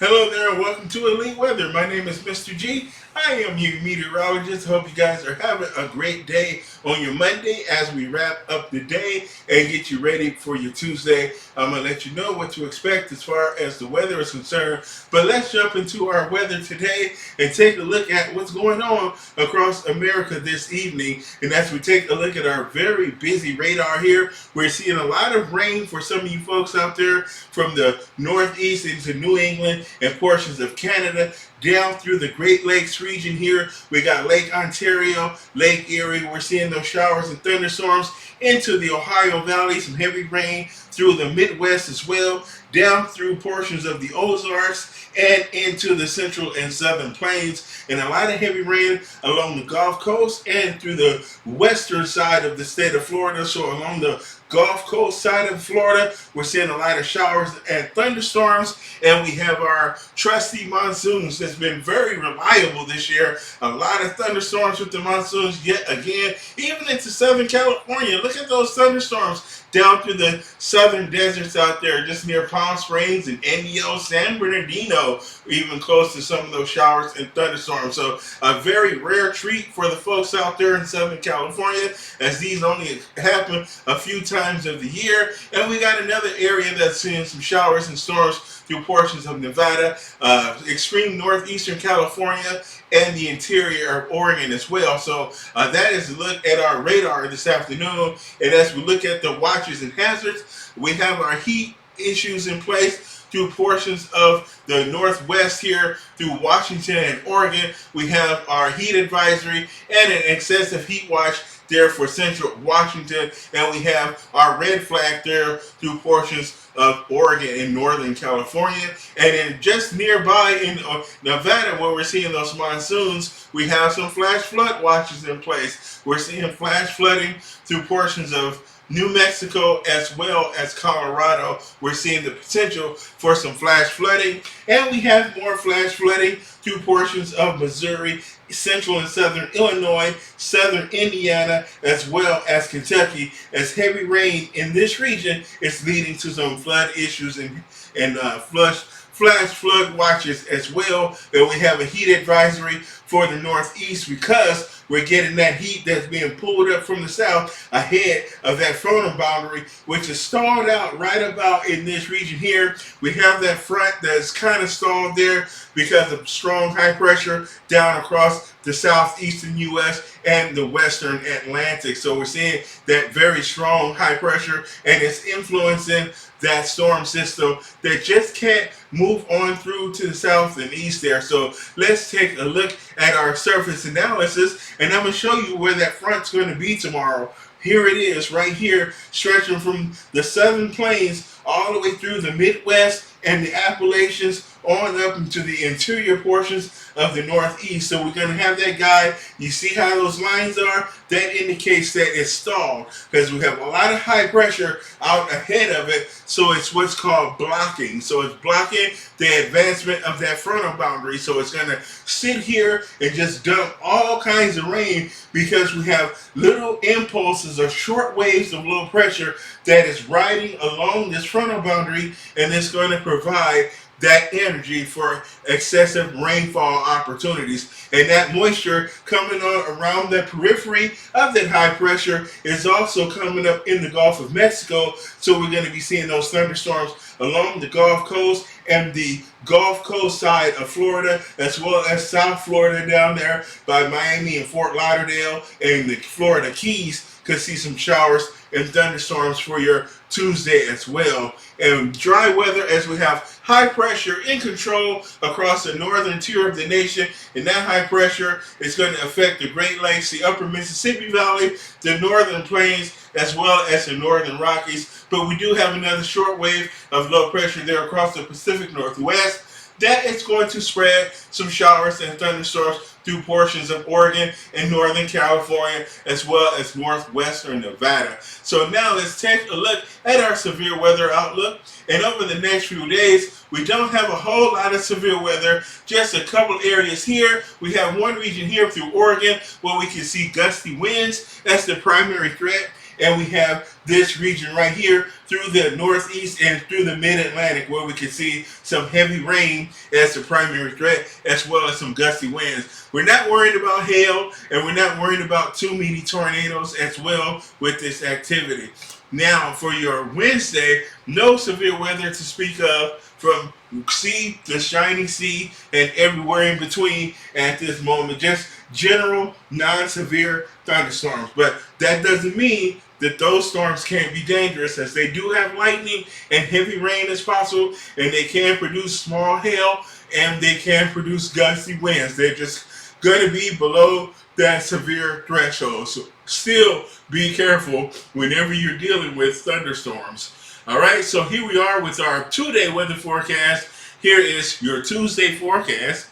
Hello there and welcome to Elite Weather. My name is Mr. G. I am your meteorologist. Hope you guys are having a great day on your Monday as we wrap up the day and get you ready for your Tuesday. I'm going to let you know what to expect as far as the weather is concerned. But let's jump into our weather today and take a look at what's going on across America this evening. And as we take a look at our very busy radar here, we're seeing a lot of rain for some of you folks out there from the northeast into New England and portions of Canada down through the Great Lakes region here. We got Lake Ontario, Lake Erie. We're seeing those showers and thunderstorms into the Ohio Valley, some heavy rain through the Midwest as well, down through portions of the Ozarks and into the central and southern plains, and a lot of heavy rain along the Gulf Coast and through the western side of the state of Florida. So along the Gulf Coast side of Florida, we're seeing a lot of showers and thunderstorms, and we have our trusty monsoons that's been very reliable this year. A lot of thunderstorms with the monsoons yet again, even into Southern California. Look at those thunderstorms down through the southern deserts out there, just near Palm Springs and Indio, San Bernardino, even close to some of those showers and thunderstorms. So a very rare treat for the folks out there in Southern California, as these only happen a few times of the year. And we got another area that's seeing some showers and storms through portions of Nevada, extreme northeastern California, and the interior of Oregon as well. So that is a look at our radar this afternoon. And as we look at the watches and hazards, we have our heat issues in place through portions of the northwest here through Washington and Oregon. We have our heat advisory and an excessive heat watch there for central Washington, and we have our red flag there through portions of Oregon and northern California. And then just nearby in Nevada, where we're seeing those monsoons, we have some flash flood watches in place. We're seeing flash flooding through portions of New Mexico as well as Colorado. We're seeing the potential for some flash flooding, and we have more flash flooding through portions of Missouri, central and southern Illinois, southern Indiana, as well as Kentucky, as heavy rain in this region is leading to some flood issues and flash flood watches as well. And we have a heat advisory for the northeast because we're getting that heat that's being pulled up from the south ahead of that frontal boundary, which is stalled out right about in this region here. We have that front that's kind of stalled there because of strong high pressure down across the southeastern U.S. and the western Atlantic. So we're seeing that very strong high pressure, and it's influencing that storm system that just can't move on through to the south and east there. So let's take a look at our surface analysis, and I'm going to show you where that front's going to be tomorrow. Here it is right here, stretching from the southern plains all the way through the Midwest and the Appalachians on up into the interior portions of the northeast. So we're going to have that guide. You see how those lines are? That indicates that it's stalled because we have a lot of high pressure out ahead of it. So it's what's called blocking. So it's blocking the advancement of that frontal boundary. So it's going to sit here and just dump all kinds of rain because we have little impulses or short waves of low pressure that is riding along this frontal boundary, and it's going to provide that energy for excessive rainfall opportunities. And that moisture coming on around the periphery of that high pressure is also coming up in the Gulf of Mexico. So we're going to be seeing those thunderstorms along the Gulf Coast and the Gulf Coast side of Florida, as well as South Florida down there by Miami and Fort Lauderdale, and the Florida Keys could see some showers and thunderstorms for your Tuesday as well. And dry weather as we have high pressure in control across the northern tier of the nation, and that high pressure is going to affect the Great Lakes, the upper Mississippi Valley, the northern plains, as well as the northern Rockies. But we do have another short wave of low pressure there across the Pacific Northwest. That is going to spread some showers and thunderstorms through portions of Oregon and Northern California, as well as northwestern Nevada. So now let's take a look at our severe weather outlook. And over the next few days, we don't have a whole lot of severe weather, just a couple areas here. We have one region here through Oregon where we can see gusty winds. That's the primary threat. And we have this region right here through the northeast and through the mid-Atlantic, where we can see some heavy rain as the primary threat, as well as some gusty winds. We're not worried about hail, and we're not worried about too many tornadoes as well with this activity. Now, for your Wednesday, no severe weather to speak of from sea, the shining sea, and everywhere in between at this moment. Just general, non-severe thunderstorms. But that doesn't mean that those storms can't be dangerous, as they do have lightning and heavy rain as possible, and they can produce small hail, and they can produce gusty winds. They're just going to be below that severe threshold. So still be careful whenever you're dealing with thunderstorms. All right, so here we are with our 2-day weather forecast. Here is your Tuesday forecast.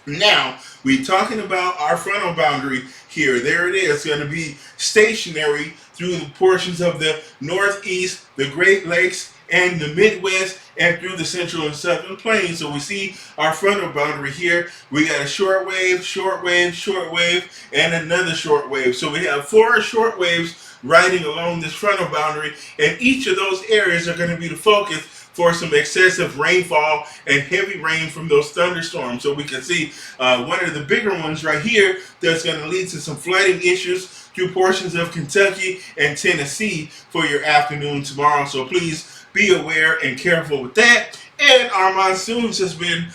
Now, we're talking about our frontal boundary here. There it is. It's going to be stationary through the portions of the Northeast, the Great Lakes, and the Midwest, and through the Central and Southern Plains. So we see our frontal boundary here. We got a short wave, short wave, short wave, and another short wave. So we have 4 short waves riding along this frontal boundary, and each of those areas are going to be the focus for some excessive rainfall and heavy rain from those thunderstorms. So we can see one of the bigger ones right here that's going to lead to some flooding issues through portions of Kentucky and Tennessee for your afternoon tomorrow. So please be aware and careful with that. And our monsoons has been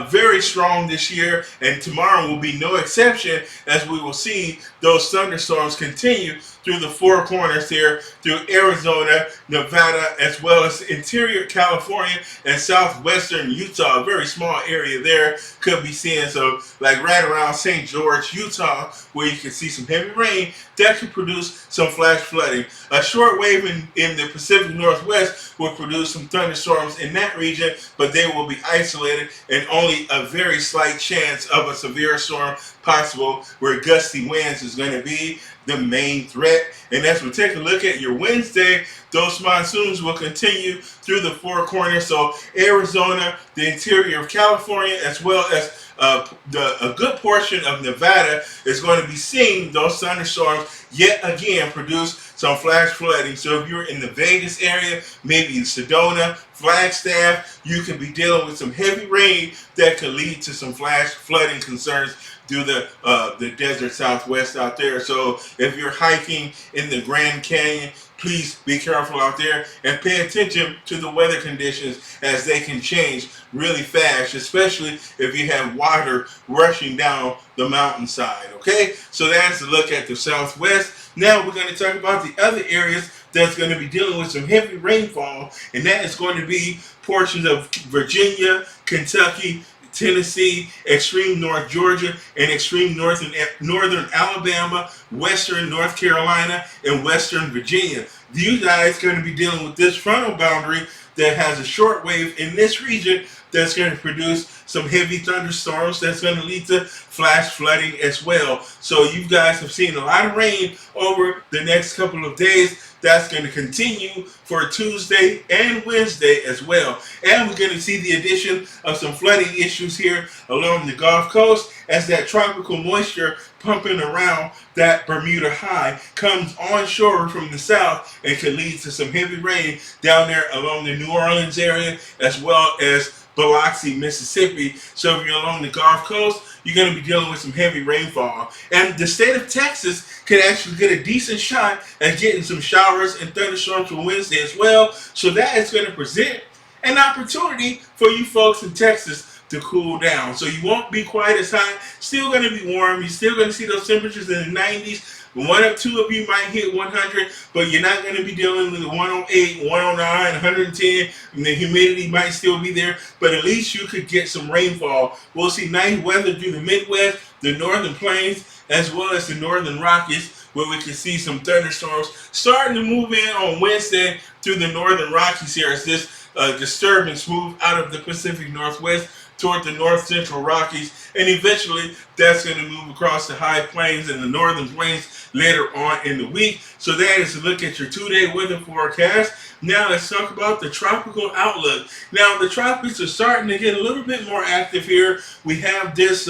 very strong this year, and tomorrow will be no exception, as we will see those thunderstorms continue through the 4 corners here, through Arizona, Nevada, as well as interior California and southwestern Utah. A very small area there could be seen. So like right around St. George, Utah, where you can see some heavy rain that could produce some flash flooding. A short wave in the Pacific Northwest will produce some thunderstorms in that region, but they will be isolated and only a very slight chance of a severe storm possible, where gusty winds is going to be the main threat. And as we take a look at your Wednesday, those monsoons will continue through the 4 corners. So Arizona, the interior of California, as well as a good portion of Nevada is going to be seeing those thunderstorms yet again produce some flash flooding. So if you're in the Vegas area, maybe in Sedona, Flagstaff, you could be dealing with some heavy rain that could lead to some flash flooding concerns through the desert Southwest out there. So if you're hiking in the Grand Canyon, please be careful out there and pay attention to the weather conditions, as they can change really fast, especially if you have water rushing down the mountainside. Okay, so that's a look at the Southwest. Now we're going to talk about the other areas that's going to be dealing with some heavy rainfall, and that is going to be portions of Virginia, Kentucky, Tennessee, extreme North Georgia, and extreme northern Alabama, western North Carolina, and western Virginia. You guys are going to be dealing with this frontal boundary that has a short wave in this region that's going to produce some heavy thunderstorms that's going to lead to flash flooding as well. So you guys have seen a lot of rain over the next couple of days. That's going to continue for Tuesday and Wednesday as well. And we're going to see the addition of some flooding issues here along the Gulf Coast, as that tropical moisture pumping around that Bermuda High comes onshore from the south and can lead to some heavy rain down there along the New Orleans area, as well as Biloxi, Mississippi. So if you're along the Gulf Coast, you're going to be dealing with some heavy rainfall. And the state of Texas could actually get a decent shot at getting some showers and thunderstorms for Wednesday as well. So that is going to present an opportunity for you folks in Texas to cool down. So you won't be quite as hot. Still going to be warm. You're still going to see those temperatures in the 90s. One or two of you might hit 100, but you're not going to be dealing with 108, 109, 110, and the humidity might still be there, but at least you could get some rainfall. We'll see nice weather through the Midwest, the Northern Plains, as well as the Northern Rockies, where we can see some thunderstorms starting to move in on Wednesday through the Northern Rockies here, as this disturbance moves out of the Pacific Northwest toward the North Central Rockies, and eventually that's going to move across the high plains and the northern plains later on in the week. So that is a look at your 2-day weather forecast. Now let's talk about the tropical outlook. Now the tropics are starting to get a little bit more active here. We have this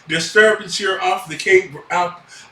disturbance here off the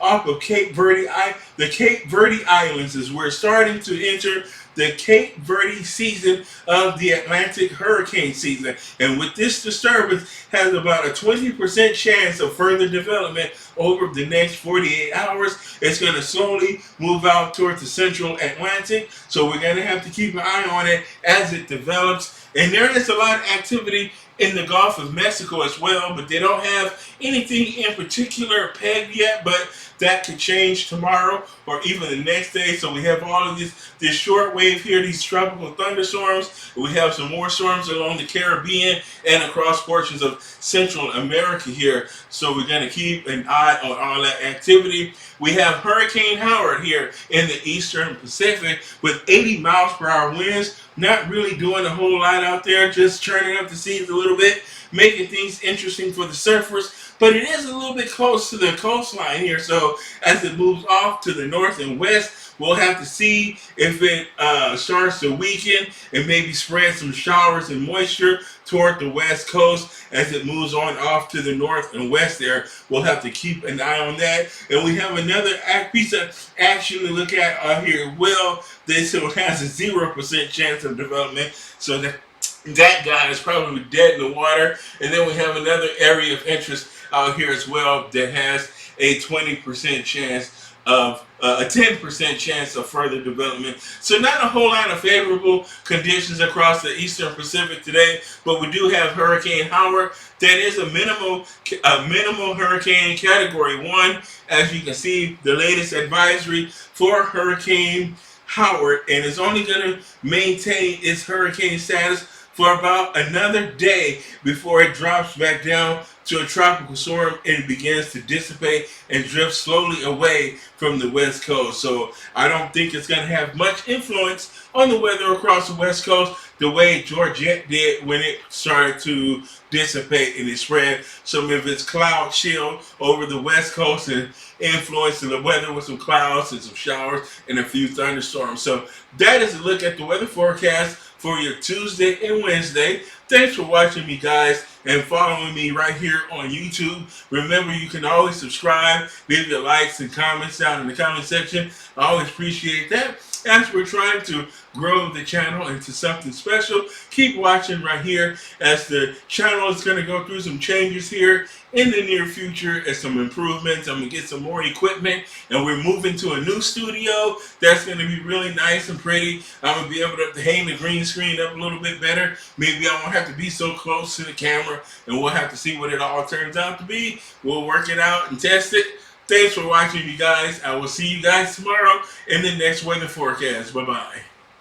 off of Cape Verde. The Cape Verde Islands is we're starting to enter the Cape Verde season of the Atlantic hurricane season. And with this disturbance has about a 20% chance of further development over the next 48 hours. It's going to slowly move out towards the central Atlantic. So we're going to have to keep an eye on it as it develops. And there is a lot of activity in the Gulf of Mexico as well, but they don't have anything in particular pegged yet, but that could change tomorrow or even the next day. So we have all of this short wave here, these tropical thunderstorms. We have some more storms along the Caribbean and across portions of Central America here. So we're going to keep an eye on all that activity. We have Hurricane Howard here in the eastern Pacific with 80 miles per hour winds. Not really doing a whole lot out there, just churning up the seas a little bit, making things interesting for the surfers. But it is a little bit close to the coastline here, so as it moves off to the north and west, we'll have to see if it starts to weaken and maybe spread some showers and moisture toward the west coast as it moves on off to the north and west there. We'll have to keep an eye on that. And we have another piece of action to look at here. Well, this has a 0% chance of development, so that guy is probably dead in the water. And then we have another area of interest out here as well that has a 20% chance of a 10% chance of further development. So not a whole lot of favorable conditions across the eastern Pacific today, but we do have Hurricane Howard. That is a minimal hurricane category 1. As you can see, the latest advisory for Hurricane Howard, and it's only going to maintain its hurricane status for about another day before it drops back down to a tropical storm and begins to dissipate and drift slowly away from the west coast. So I don't think it's going to have much influence on the weather across the west coast the way Georgette did when it started to dissipate and it spread some of its cloud shield over the west coast and influencing the weather with some clouds and some showers and a few thunderstorms. So that is a look at the weather forecast for your Tuesday and Wednesday. Thanks for watching me, guys, and following me right here on YouTube. Remember, you can always subscribe, leave your likes and comments down in the comment section. I always appreciate that. As we're trying to grow the channel into something special, keep watching right here as the channel is going to go through some changes here in the near future and some improvements. I'm going to get some more equipment, and we're moving to a new studio that's going to be really nice and pretty. I'm going to be able to hang the green screen up a little bit better. Maybe I won't have to be so close to the camera, and we'll have to see what it all turns out to be. We'll work it out and test it. Thanks for watching, you guys. I will see you guys tomorrow in the next weather forecast. Bye-bye.